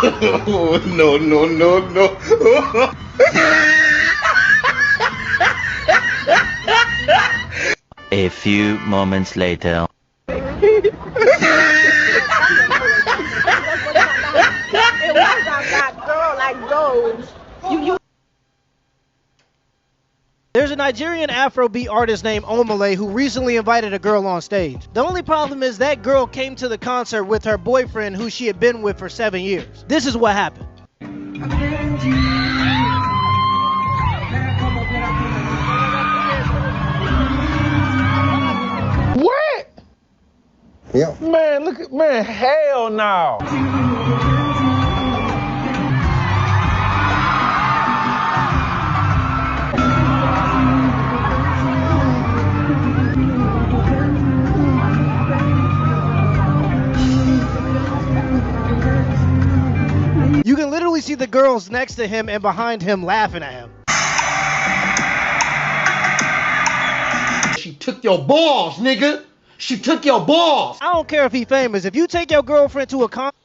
Oh, no, no, no, no. A few moments later. There's a Nigerian Afrobeat artist named Omale who recently invited a girl on stage. The only problem is that girl came to the concert with her boyfriend who she had been with for 7 years. This is what happened. What? Yep. Man, look at, man, hell no. You can literally see the girls next to him and behind him laughing at him. She took your balls, nigga. She took your balls. I don't care if he famous. If you take your girlfriend to a concert.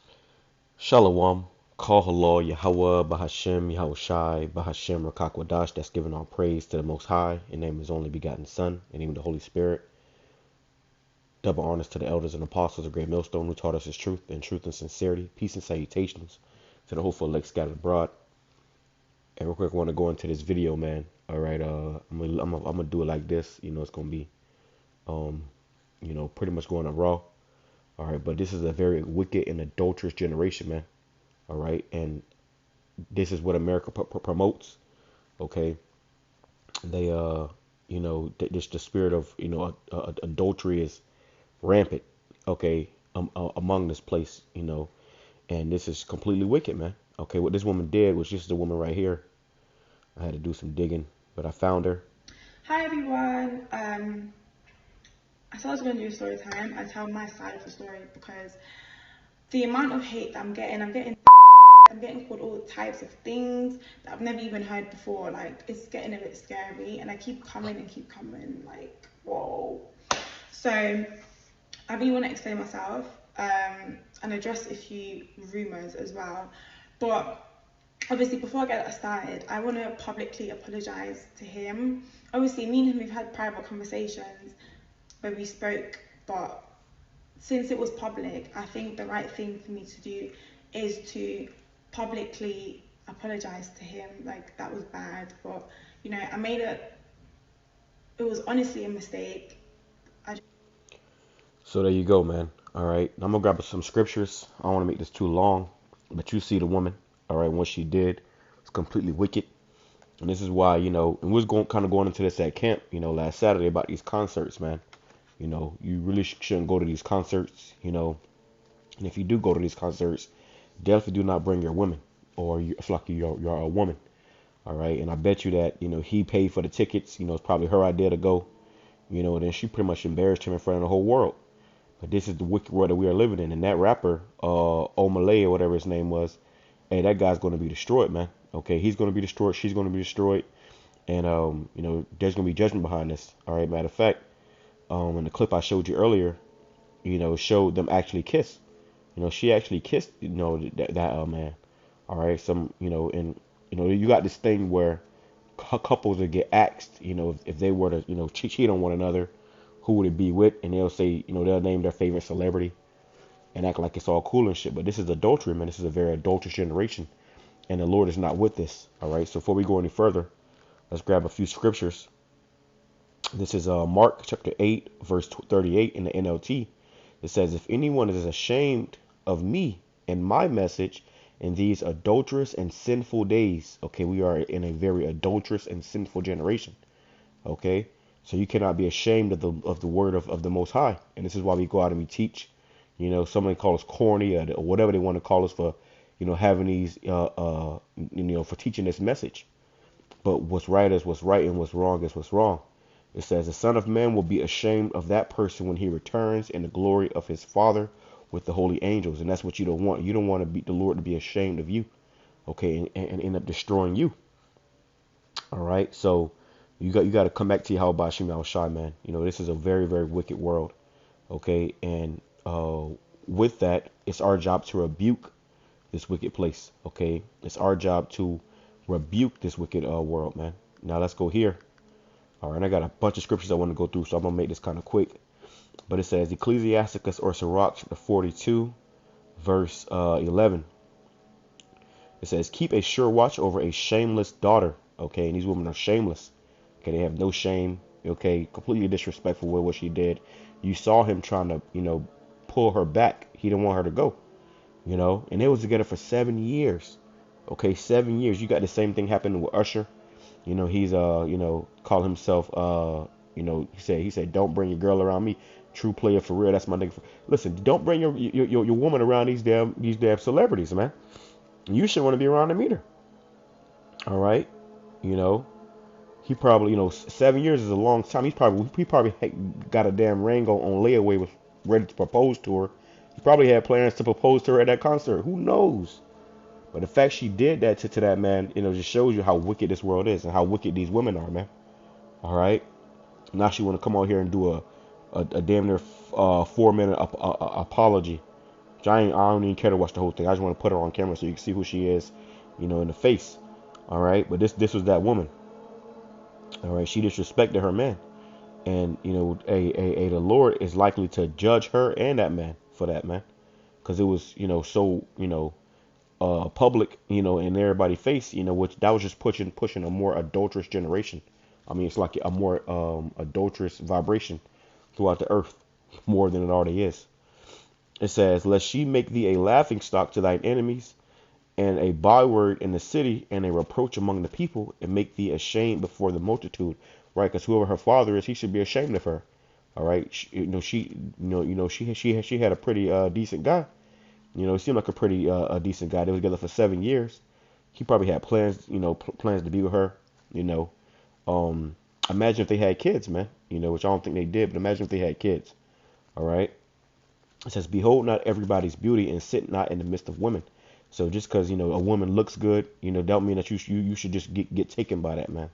Shalom. Call HALAL, YAHAWAH, BAHASHAM, YAHAWASHI, BAHASHAM, QADASH. That's giving all praise to the Most High, in name of His only begotten Son, and even the Holy Spirit. Double honors to the elders and apostles of Great Millstone who taught us His truth and sincerity. Peace and salutations to the hopeful elect scattered abroad. And real quick, I want to go into this video, man. All right, I'm gonna do it like this. You know, it's gonna be, you know, pretty much going to Raw. All right, but this is a very wicked and adulterous generation, man. All right, and this is what America promotes. Okay, they, you know, the spirit of, you know, adultery is rampant. Okay, among this place, you know, and this is completely wicked, man. Okay, what this woman did was just the woman right here. I had to do some digging, but I found her. Hi everyone. I thought I was going to do a story time. I tell my side of the story because the amount of hate that I'm getting called all types of things that I've never even heard before. Like, it's getting a bit scary, and I keep coming, like, whoa. So I really want to explain myself and address a few rumors as well. But obviously, before I get that started, I want to publicly apologize to him. Obviously, me and him, we've had private conversations where we spoke, but since it was public, I think the right thing for me to do is to publicly apologize to him. Like, that was bad, but, you know, it was honestly a mistake. So there you go, man. All right, I'm gonna grab some scriptures. I don't want to make this too long, but you see the woman. All right, what she did was completely wicked, and this is why, you know, and we was kind of going into this at camp, you know, last Saturday about these concerts, man. You know, you really shouldn't go to these concerts, you know, and if you do go to these concerts, definitely do not bring your women, or you feel like you're a woman. All right, and I bet you that, you know, he paid for the tickets. You know, it's probably her idea to go. You know, and then she pretty much embarrassed him in front of the whole world. But this is the wicked world that we are living in. And that rapper, Omale or whatever his name was, hey, that guy's going to be destroyed, man. Okay, he's going to be destroyed. She's going to be destroyed. And, you know, there's going to be judgment behind this. All right, matter of fact, in the clip I showed you earlier, you know, showed them actually kiss. You know, she actually kissed, you know, that man. All right, you know, and, you know, you got this thing where couples would get asked, you know, if they were to, you know, cheat on one another, who would it be with? And they'll say, you know, they'll name their favorite celebrity and act like it's all cool and shit. But this is adultery, man. This is a very adulterous generation, and the Lord is not with this. All right. So before we go any further, let's grab a few scriptures. This is Mark chapter 8, verse 38 in the NLT. It says, if anyone is ashamed of me and my message in these adulterous and sinful days. Okay, we are in a very adulterous and sinful generation. Okay, so you cannot be ashamed of the word of the Most High. And this is why we go out and we teach. You know, somebody call us corny or whatever they want to call us for, you know, having these, you know, for teaching this message. But what's right is what's right, and what's wrong is what's wrong. It says the Son of Man will be ashamed of that person when he returns in the glory of his Father with the holy angels. And that's what you don't want. You don't want to be the Lord to be ashamed of you, okay, and end up destroying you. All right, so you got to come back to YAHAWASHI, man. You know, this is a very, very wicked world, okay, and with that, it's our job to rebuke this wicked place. Okay, it's our job to rebuke this wicked world, man. Now let's go here. All right, I got a bunch of scriptures I want to go through, so I'm gonna make this kind of quick. But it says Ecclesiasticus or Sirach, chapter 42, verse 11. It says, keep a sure watch over a shameless daughter. Okay, and these women are shameless. Okay, they have no shame. Okay, completely disrespectful with what she did. You saw him trying to, pull her back. He didn't want her to go, and they was together for 7 years. Okay, 7 years. You got the same thing happening with Usher. He's call himself he said don't bring your girl around me. True player for real. That's my nigga. Listen, don't bring your woman around these damn celebrities, man. You shouldn't want to be around them either. All right, he probably 7 years is a long time. He probably got a damn ring on layaway, was ready to propose to her. He probably had plans to propose to her at that concert. Who knows? But the fact she did that to that man, just shows you how wicked this world is and how wicked these women are, man. All right. Now she want to come out here and do a damn near 4-minute apology. Which I don't even care to watch the whole thing. I just want to put her on camera so you can see who she is, in the face. All right. But this was that woman. All right. She disrespected her man, and the Lord is likely to judge her and that man for that, man, because it was so public, in everybody's face, which that was just pushing a more adulterous generation. I mean, it's like a more adulterous vibration throughout the earth, more than it already is. It says, lest she make thee a laughing stock to thine enemies, and a byword in the city, and a reproach among the people, and make thee ashamed before the multitude. Right? Because whoever her father is, he should be ashamed of her. All right. She had a pretty decent guy. He seemed like a pretty decent guy. They were together for 7 years. He probably had plans, plans to be with her. Imagine if they had kids, man. Which I don't think they did, but imagine if they had kids. All right. It says, behold not everybody's beauty, and sit not in the midst of women. So just because a woman looks good, don't mean that you should just get taken by that, man.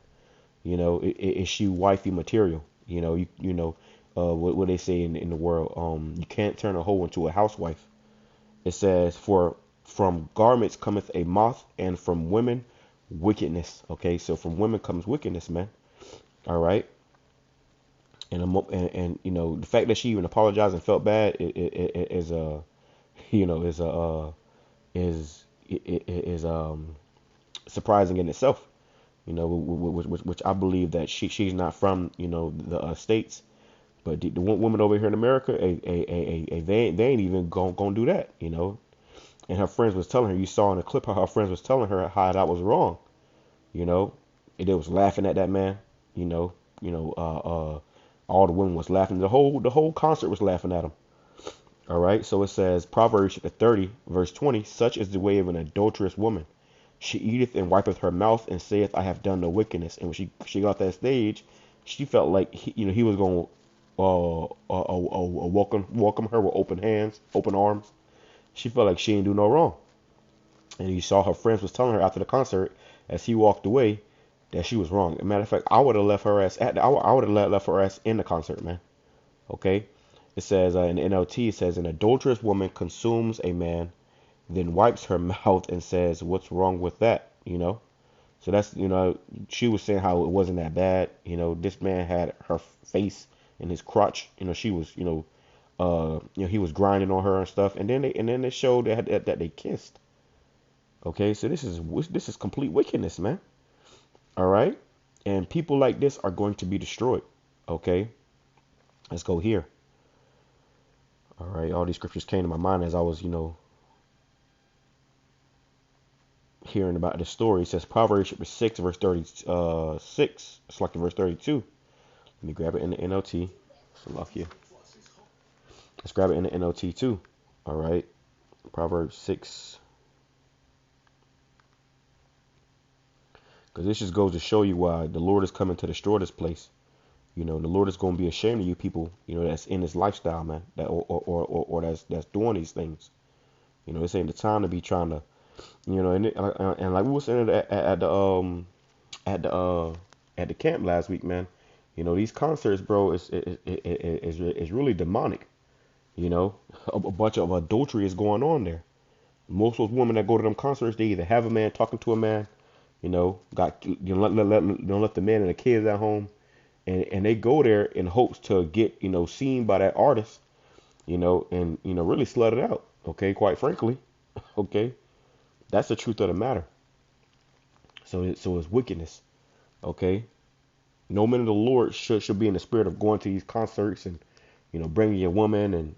Is she wifey material? What they say in the world. You can't turn a hoe into a housewife. It says, for from garments cometh a moth, and from women wickedness. Okay, so from women comes wickedness, man. All right. And the fact that she even apologized and felt bad is surprising in itself. Which I believe that she's not from the states. But the women over here in America, they ain't even gonna do that, And her friends was telling her, you saw in the clip how her friends was telling her how that was wrong, And they was laughing at that man, all the women was laughing. The whole concert was laughing at him. All right. So it says, Proverbs 30, verse 20, such is the way of an adulterous woman. She eateth and wipeth her mouth, and saith, I have done no wickedness. And when she got that stage, she felt like he was going welcome her with open hands, open arms. She felt like she didn't do no wrong. And you saw her friends was telling her after the concert, as he walked away, that she was wrong. As a matter of fact, I would have left her ass I would have left her ass in the concert, man. Okay. It says in the NLT, it says, an adulterous woman consumes a man, then wipes her mouth and says, what's wrong with that? So that's, she was saying how it wasn't that bad. This man had her face in his crotch. She was, he was grinding on her and stuff. And then they showed that they kissed. Okay. So this is complete wickedness, man. All right. And people like this are going to be destroyed. Okay. Let's go here. All right. All these scriptures came to my mind as I was, hearing about this story. It says Proverbs 6, verse 36. It's like verse 32. Let me grab it in the NLT. So lucky. Let's grab it in the NLT too. All right. Proverbs 6. Because this just goes to show you why the Lord is coming to destroy this place. The Lord is going to be ashamed of you people, that's in this lifestyle, man, that or that's doing these things. This ain't the time to be trying to, and like we were saying at the camp last week, man. These concerts, bro, is really demonic. A bunch of adultery is going on there. Most of those women that go to them concerts, they either have a man talking to a man, let the man and the kids at home, and they go there in hopes to get seen by that artist, and really slut it out. Okay, quite frankly, okay, that's the truth of the matter. So it's wickedness. Okay, no man of the Lord should be in the spirit of going to these concerts and bringing your woman and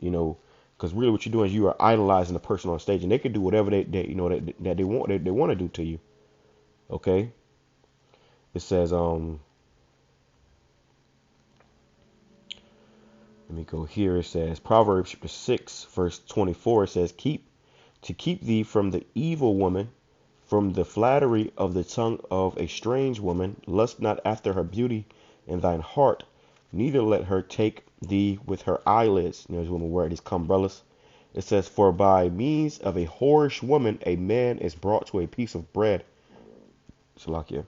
because really what you're doing is you are idolizing the person on stage, and they can do whatever that they want to do to you. Okay, it says let me go here. It says Proverbs chapter 6 verse 24. It says keep thee from the evil woman, from the flattery of the tongue of a strange woman. Lust not after her beauty in thine heart, neither let her take thee with her eyelids. There's when we wear these umbrellas. It says, for by means of a whorish woman a man is brought to a piece of bread. Salakia.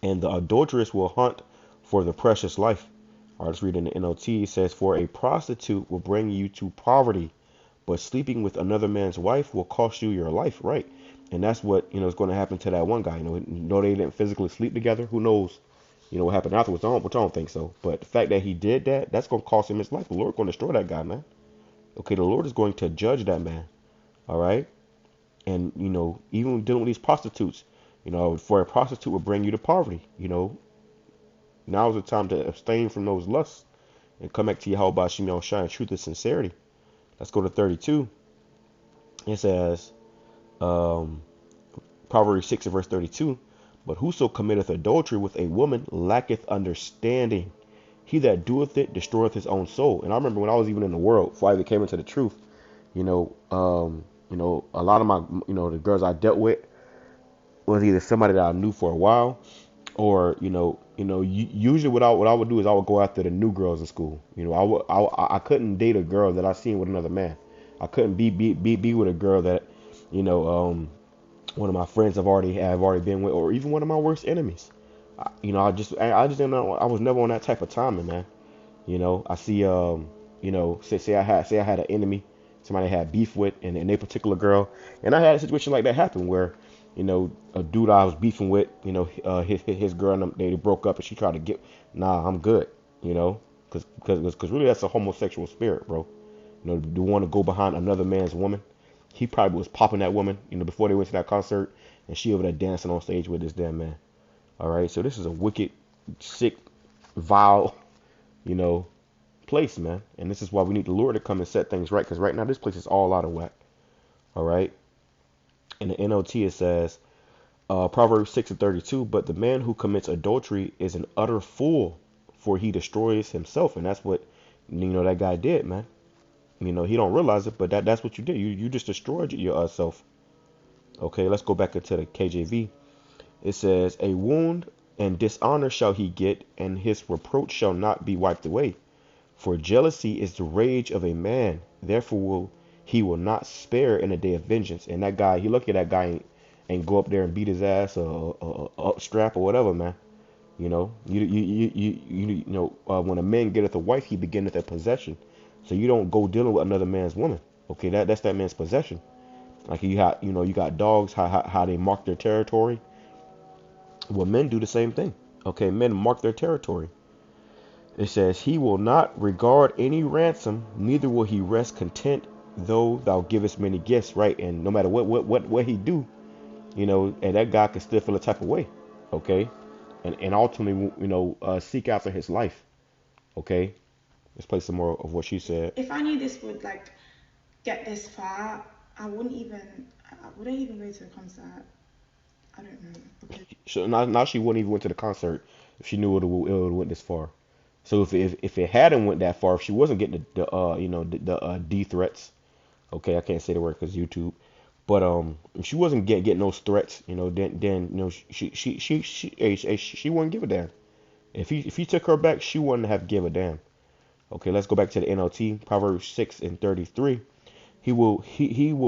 And the adulteress will hunt for the precious life. All right, let's read in the NLT. It says, for a prostitute will bring you to poverty, but sleeping with another man's wife will cost you your life, right? And that's what is going to happen to that one guy. No, they didn't physically sleep together. Who knows? What happened afterwards? I don't think so. But the fact that he did that's going to cost him his life. The Lord is going to destroy that guy, man. Okay, the Lord is going to judge that man. All right, and even dealing with these prostitutes, for a prostitute will bring you to poverty. Now is the time to abstain from those lusts and come back to YAHAWASHI, shine truth and sincerity. Let's go to 32. It says, Proverbs 6 verse 32. But whoso committeth adultery with a woman lacketh understanding. He that doeth it destroyeth his own soul. And I remember when I was even in the world, before I even came into the truth, a lot of my, the girls I dealt with was either somebody that I knew for a while, or usually what I would do is I would go after the new girls in school. I couldn't date a girl that I seen with another man. I couldn't be with a girl that one of my friends have already been with, or even one of my worst enemies. I just didn't know. I was never on that type of timing, man. I see say I had an enemy, somebody I had beef with, and a particular girl, and I had a situation like that happen where a dude I was beefing with, his girl, and they broke up, and she tried to get. Nah, I'm good. Because really that's a homosexual spirit, bro. To want to go behind another man's woman. He probably was popping that woman, before they went to that concert, and she over there dancing on stage with this damn man. All right, so this is a wicked, sick, vile, place, man. And this is why we need the Lord to come and set things right, because right now this place is all out of whack. All right. In the NLT it says, Proverbs 6 and 32, but the man who commits adultery is an utter fool, for he destroys himself. And that's what, that guy did, man. He don't realize it, but that's what you did. You just destroyed yourself. Okay, let's go back into the KJV. It says, a wound and dishonor shall he get, and his reproach shall not be wiped away. For jealousy is the rage of a man, therefore he will not spare in the day of vengeance. And that guy, he look at that guy and go up there and beat his ass or up strap or whatever, man. When a man getteth a wife, he beginneth a possession. So you don't go dealing with another man's woman. Okay, that's that man's possession. Like you got dogs, how they mark their territory. Well, men do the same thing. Okay, men mark their territory. It says, he will not regard any ransom, neither will he rest content, though thou givest many gifts, right? And no matter what he do, and that guy can still feel a type of way. Okay, and ultimately, seek after his life. Okay. Let's play some more of what she said. If I knew this would get this far, I wouldn't even go to the concert. I don't know. Okay. So now she wouldn't even went to the concert if she knew it would went this far. So if it hadn't went that far, if she wasn't getting the D threats, okay, I can't say the word because YouTube, but if she wasn't getting those threats, then she wouldn't give a damn. If he took her back, she wouldn't have give a damn. Okay, let's go back to the NLT, Proverbs 6 and 33. He will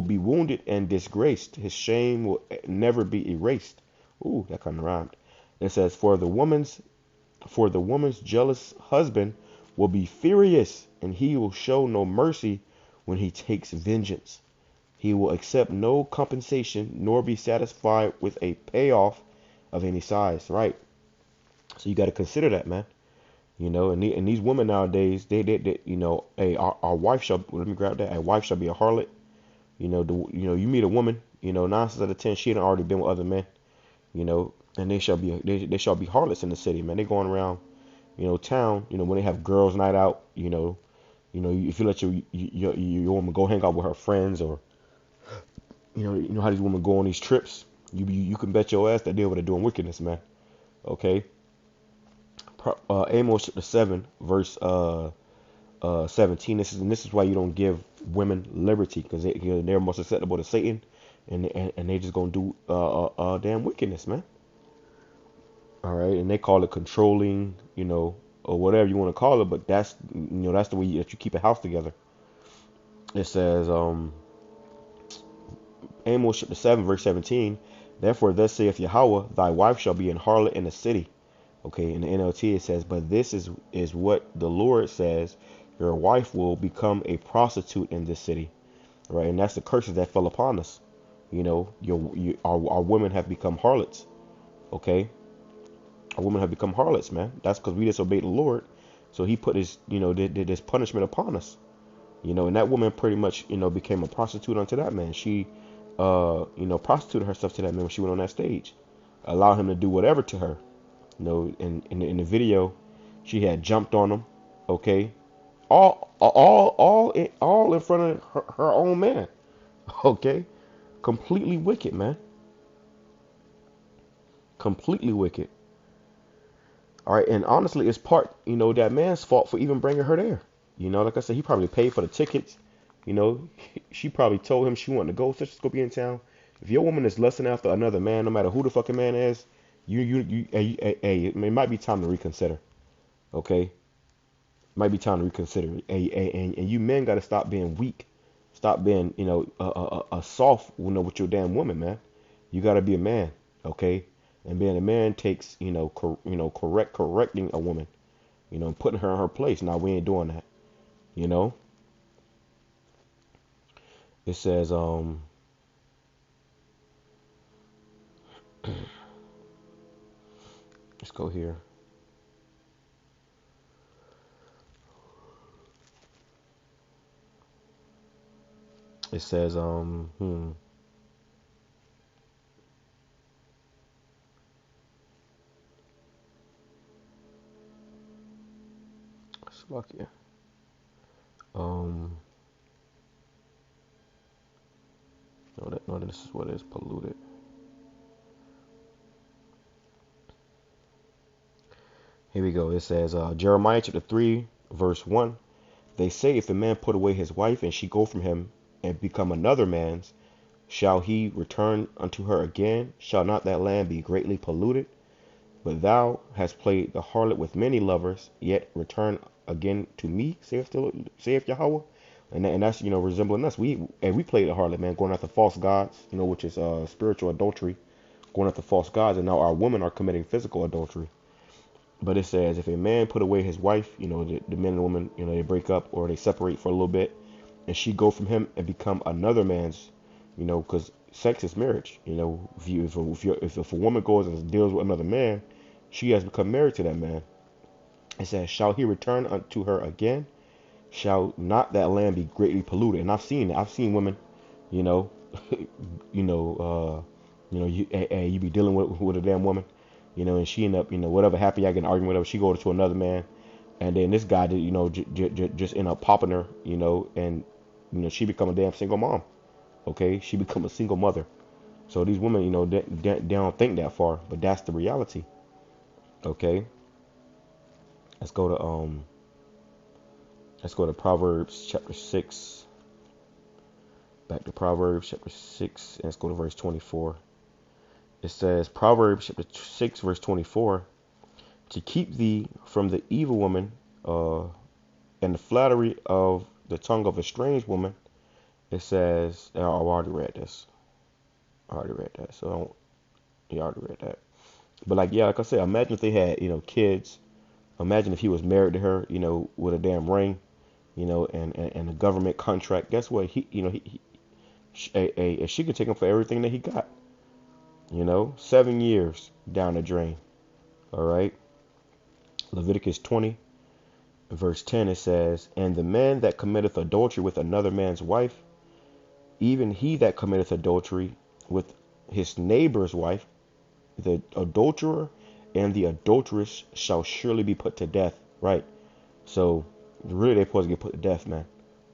be wounded and disgraced. His shame will never be erased. Ooh, that kind of rhymed. It says, for the woman's jealous husband will be furious, and he will show no mercy when he takes vengeance. He will accept no compensation nor be satisfied with a payoff of any size, right? So you got to consider that, man. You know, and these women nowadays, they you know, hey, our wife shall, let me grab that. A wife shall be a harlot. You know, you meet a woman, you know, 9 times out of 10, she had already been with other men, you know, and they shall be harlots in the city, man. They going around, you know, town, you know, when they have girls' night out, you know, if you let your woman go hang out with her friends, or you know how these women go on these trips, you can bet your ass that they're over there doing wickedness, man. Okay. Amos chapter 7 verse 17. This is why you don't give women liberty, because they're more susceptible to Satan, and they just gonna do damn wickedness, man. All right, and they call it controlling, you know, or whatever you want to call it, but that's, you know, that's the way that you keep a house together. It says Amos chapter 7 verse 17. Therefore thus saith Yahawah, thy wife shall be an harlot in the city. Okay, in the NLT it says, but this is what the Lord says, your wife will become a prostitute in this city, right? And that's the curses that fell upon us. You know, our women have become harlots. Okay, our women have become harlots, man. That's because we disobeyed the Lord, so He put His, you know, did this punishment upon us. You know, and that woman pretty much, you know, became a prostitute unto that man. She, you know, prostituted herself to that man when she went on that stage, allowed him to do whatever to her. You know, in the video, she had jumped on him. Okay, all in front of her own man. Okay, completely wicked, man. Completely wicked. All right, and honestly, it's part, you know, that man's fault for even bringing her there. You know, like I said, he probably paid for the tickets. You know, she probably told him she wanted to go, so she's gonna be in town. If your woman is lusting after another man, no matter who the fucking man is, it might be time to reconsider. Okay, might be time to reconsider. And you men got to stop being weak, stop being, you know, a soft, you know, with your damn woman, man. You got to be a man, okay? And being a man takes, you know, correcting a woman, you know, putting her in her place. Now we ain't doing that, you know. It says, let's go here. It says, Slovakia. No, this is what is polluted. Here we go. It says, Jeremiah chapter 3, verse 1. They say, if a man put away his wife, and she go from him, and become another man's, shall he return unto her again? Shall not that land be greatly polluted? But thou hast played the harlot with many lovers, yet return again to me, saith Yahawah. And that's, you know, resembling us. We played the harlot, man, going after false gods, you know, which is spiritual adultery, going after false gods, and now our women are committing physical adultery. But it says, if a man put away his wife, you know, the man and woman, you know, they break up or they separate for a little bit, and she go from him and become another man's, you know, because sex is marriage. You know, if a woman goes and deals with another man, she has become married to that man. It says, shall he return unto her again? Shall not that land be greatly polluted? And I've seen women, you know, you be dealing with a damn woman, you know, and she end up, you know, whatever, happy, I get an argument with her, she go to another man, and then this guy, you know, just end up popping her, you know, and, you know, she become a damn single mom. Okay, she become a single mother. So these women, you know, they don't think that far, but that's the reality. Okay, let's go to Proverbs chapter 6. Back to Proverbs chapter 6, and let's go to verse 24. It says, Proverbs chapter 6, verse 24, to keep thee from the evil woman and the flattery of the tongue of a strange woman. It says, I've already read this. So you already read that. But like I said, imagine if they had, you know, kids. Imagine if he was married to her, you know, with a damn ring, you know, and a government contract. Guess what? She could take him for everything that he got. 7 years down the drain. All right. Leviticus 20, verse 10, it says, "And the man that committeth adultery with another man's wife, even he that committeth adultery with his neighbor's wife, the adulterer and the adulteress shall surely be put to death." Right. So really they're supposed to get put to death, man.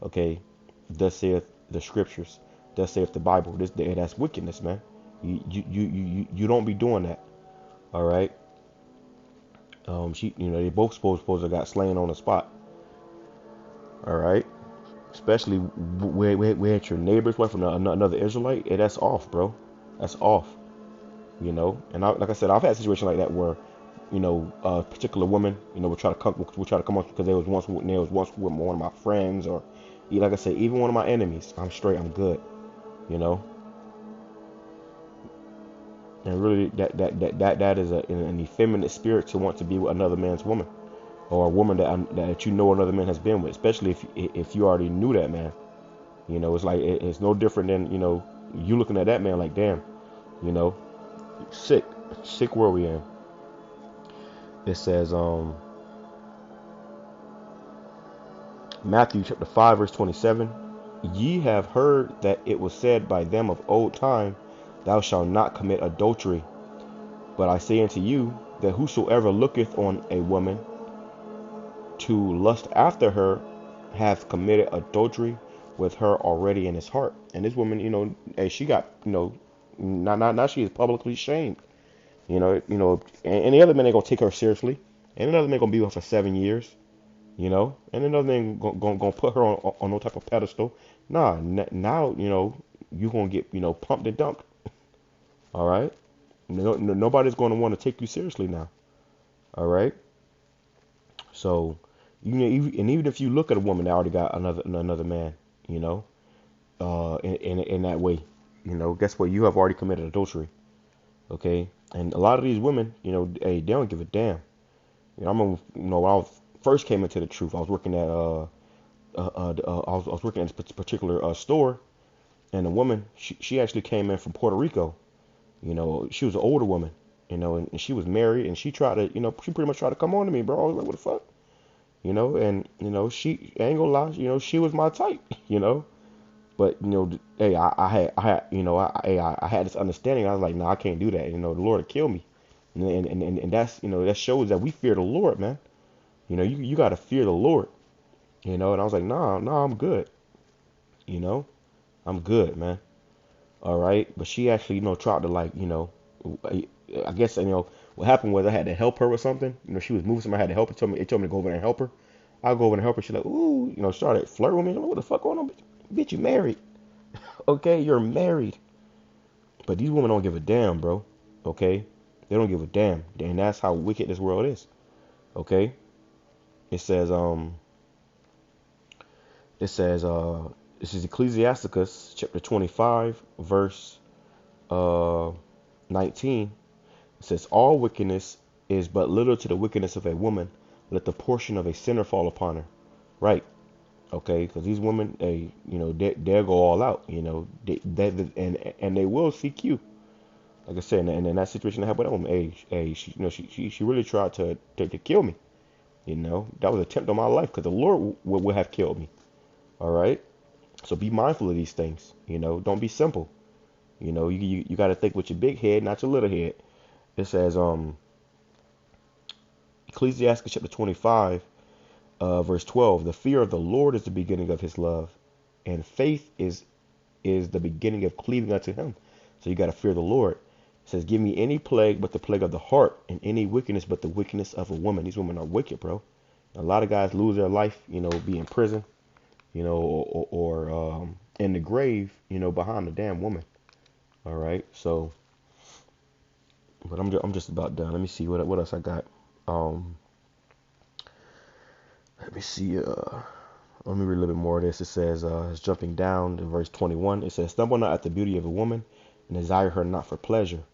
Okay. Thus saith the scriptures. Thus saith the Bible. That's wickedness, man. You don't be doing that. All right. They both supposed to got slain on the spot. All right. Especially where it's your neighbor's wife or another Israelite. That's off, bro. That's off. And like I said, I've had situations like that where, a particular woman, would try to come on because they was once with one of my friends, or like I said, even one of my enemies. I'm straight. I'm good. And really, that is an effeminate spirit to want to be with another man's woman, or a woman that another man has been with, especially if you already knew that man. It's like it's no different than you looking at that man like, damn, sick world we in. It says Matthew chapter 5 verse 27, "Ye have heard that it was said by them of old time, Thou shalt not commit adultery. But I say unto you, that whosoever looketh on a woman to lust after her hath committed adultery with her already in his heart." And this woman, she got, now she is publicly shamed. And the other men ain't gonna take her seriously. And another man gonna be with her for 7 years. And another man gonna put her on no type of pedestal. Nah, now you gonna get pumped and dumped. All right. Nobody's going to want to take you seriously now. All right. So, even if you look at a woman that already got another man, in that way, guess what? You have already committed adultery. Okay. And a lot of these women, hey, they don't give a damn. I remember, when I first came into the truth, I was working at I was working at this particular store, and a woman, she actually came in from Puerto Rico. She was an older woman, and she was married, and she tried to, she pretty much tried to come on to me, bro. I was like, what the fuck? And, she ain't gonna lie, she was my type, but, hey, I had this understanding. I was like, nah, I can't do that. The Lord will kill me. And that's, that shows that we fear the Lord, man. You got to fear the Lord, and I was like, nah, I'm good. I'm good, man. All right. But she actually, tried to I guess, what happened was I had to help her with something. She was moving something. I had to help her. It told me to go over there and help her. I go over and help her. She's like, ooh, started flirting with me. I'm like, what the fuck going on? Bitch, you married. Okay. You're married. But these women don't give a damn, bro. Okay. They don't give a damn. And that's how wicked this world is. Okay. It says, this is Ecclesiasticus chapter 25, verse 19. It says, "All wickedness is but little to the wickedness of a woman. Let the portion of a sinner fall upon her." Right. Okay. Because these women, they'll go all out. And they will seek you. Like I said, and in that situation I had with that woman, she really tried to kill me. That was an attempt on my life, because the Lord would have killed me. All right. So be mindful of these things. Don't be simple. You got to think with your big head, not your little head. It says, Ecclesiastes chapter 25, verse 12, "The fear of the Lord is the beginning of his love, and faith is the beginning of cleaving unto him." So you got to fear the Lord. It says, "Give me any plague but the plague of the heart, and any wickedness but the wickedness of a woman." These women are wicked, bro. A lot of guys lose their life, be in prison, or in the grave, behind a damn woman. All right. So, but I'm just about done. Let me see what else I got. Let me see. Let me read a little bit more of this. It says, it's jumping down to verse 21. It says, "Stumble not at the beauty of a woman, and desire her not for pleasure."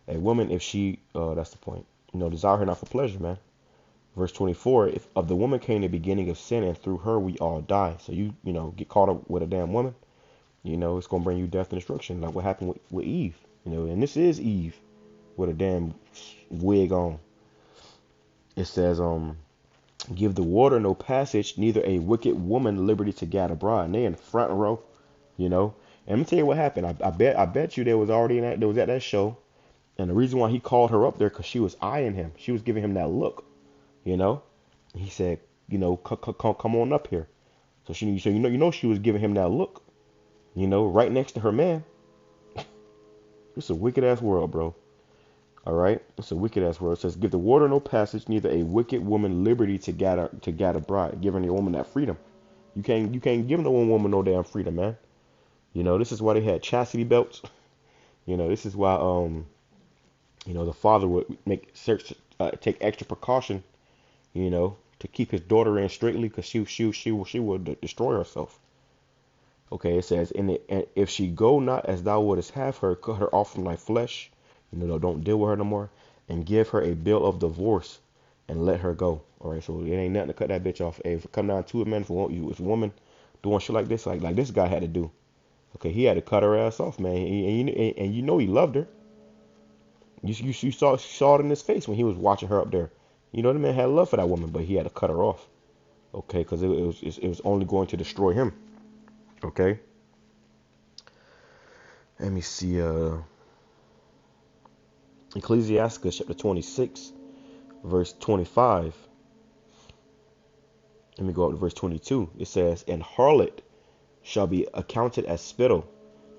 A woman, if she, that's the point, desire her not for pleasure, man. Verse 24, "If of the woman came the beginning of sin, and through her we all die." So you get caught up with a damn woman, You know, it's gonna bring you death and destruction, like what happened with Eve. You know, and this is Eve with a damn wig on. It says, give the water no passage, neither a wicked woman liberty to gather abroad. And they in the front row, you know. And let me tell you what happened. I bet you there was at that show, and the reason why he called her up there because she was eyeing him. She was giving him that look, you know. He said, you know, come on up here. So she was giving him that look, you know, right next to her man. It's a wicked ass world, bro. All right, it's a wicked ass world. It says, give the water no passage, neither a wicked woman liberty to gather bride, giving the woman that freedom. You can't give no one woman no damn freedom, man. You know, this is why they had chastity belts. You know, this is why you know, the father would take extra precaution, you know, to keep his daughter in straightly, because she would destroy herself. Okay, it says, and if she go not as thou wouldest have her, cut her off from thy flesh. You know, don't deal with her no more, and give her a bill of divorce and let her go. All right, so it ain't nothing to cut that bitch off. Hey, if it come down to it, man, if a woman doing shit like this, like this guy had to do, okay, he had to cut her ass off, man, and you know he loved her. You saw it in his face when he was watching her up there. You know, the man had love for that woman, but he had to cut her off, okay, because it was only going to destroy him. Okay. Let me see. Ecclesiastes chapter 26, verse 25. Let me go up to verse 22. It says, and harlot shall be accounted as spittle,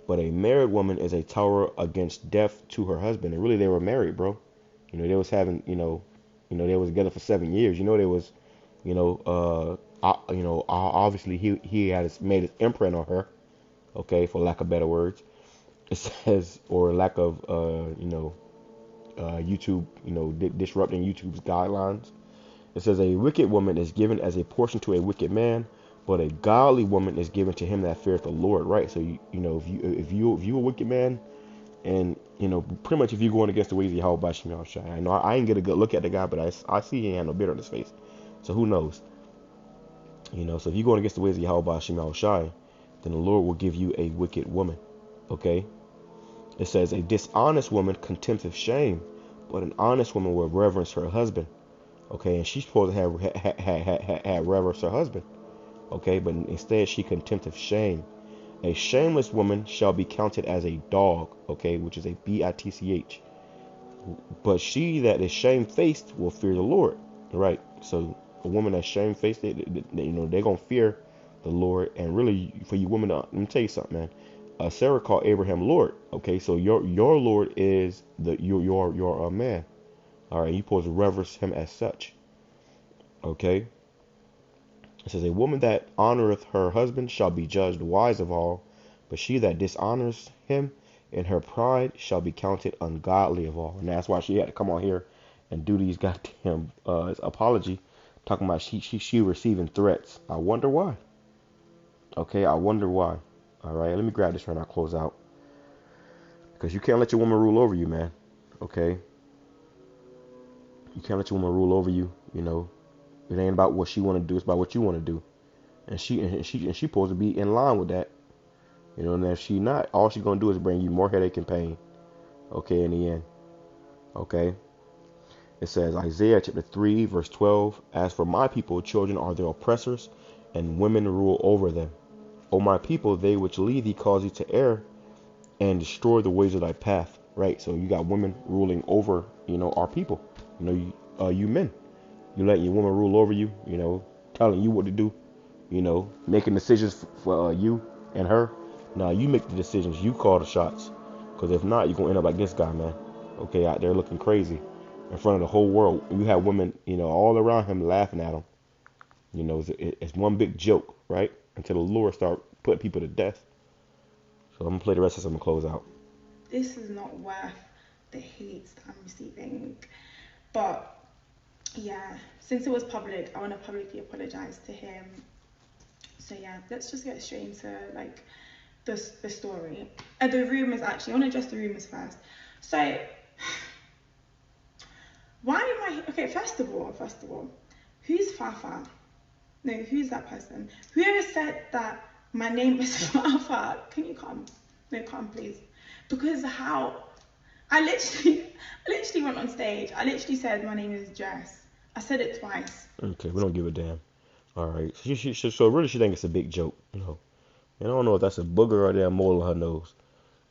but a married woman is a tower against death to her husband. And really, they were married, bro. You know, they was having, they was together for 7 years. You know, they was, obviously he had made his imprint on her. Okay, for lack of better words. It says, or lack of, YouTube, disrupting YouTube's guidelines. It says a wicked woman is given as a portion to a wicked man, but a godly woman is given to him that feareth the Lord. Right. So if you a wicked man, and pretty much if you're going against the ways of YAHAWASHI, I know I ain't get a good look at the guy, but I see he ain't had no beard on his face. So who knows? So if you're going against the ways of YAHAWASHI, then the Lord will give you a wicked woman. Okay. It says a dishonest woman contempteth shame, but an honest woman will reverence her husband. Okay, and she's supposed to have reverence her husband. Okay, but instead she contempteth shame. A shameless woman shall be counted as a dog. Okay, which is a bitch. But she that is shamefaced will fear the Lord. Right. So a woman that's shamefaced, they're gonna fear the Lord. And really, for you women, let me tell you something, man. Sarah called Abraham Lord. Okay, so your Lord is your man. All right, you supposed to reverence him as such. Okay. It says a woman that honoreth her husband shall be judged wise of all, but she that dishonors him in her pride shall be counted ungodly of all. And that's why she had to come on here and do these goddamn apology, talking about she receiving threats. I wonder why. Okay, I wonder why. All right, let me grab this right now, close out. Because you can't let your woman rule over you, man. Okay? You can't let your woman rule over you, It ain't about what she want to do, it's about what you want to do. And she supposed to be in line with that. And if she not, all she's going to do is bring you more headache and pain. Okay, in the end. Okay? It says, Isaiah chapter 3, verse 12, as for my people, children are their oppressors, and women rule over them. O my people, they which lead thee cause thee to err, and destroy the ways of thy path. Right? So you got women ruling over, our people. You men. You let your woman rule over you, telling you what to do, making decisions for you and her. Now you make the decisions. You call the shots. Because if not, you're going to end up like this guy, man. Okay, out there looking crazy in front of the whole world. You have women, all around him laughing at him. It's one big joke, right? Until the Lord start putting people to death. So I'm going to play the rest of this. I'm going to close out. This is not worth the hate that I'm receiving. But yeah, since it was public, I want to publicly apologize to him. So yeah, let's just get straight into like the story. The rumors, actually. I want to address the rumors first. So why am I okay? First of all, who's Fafa? No, who's that person? Whoever said that my name is Alpha. Can you come? No, come please. Because how? I literally went on stage. I literally said my name is Jess. I said it twice. Okay, we don't give a damn. All right. So really, she think it's a big joke, you know. And I don't know if that's a booger or a damn mole on her nose,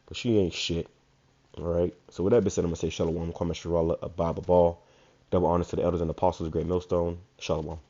but she ain't shit. All right. So with that being said, I'm gonna say Shalom, Kwame Sharala, Ababa Ball, double honors to the elders and apostles, Great Millstone, Shalom.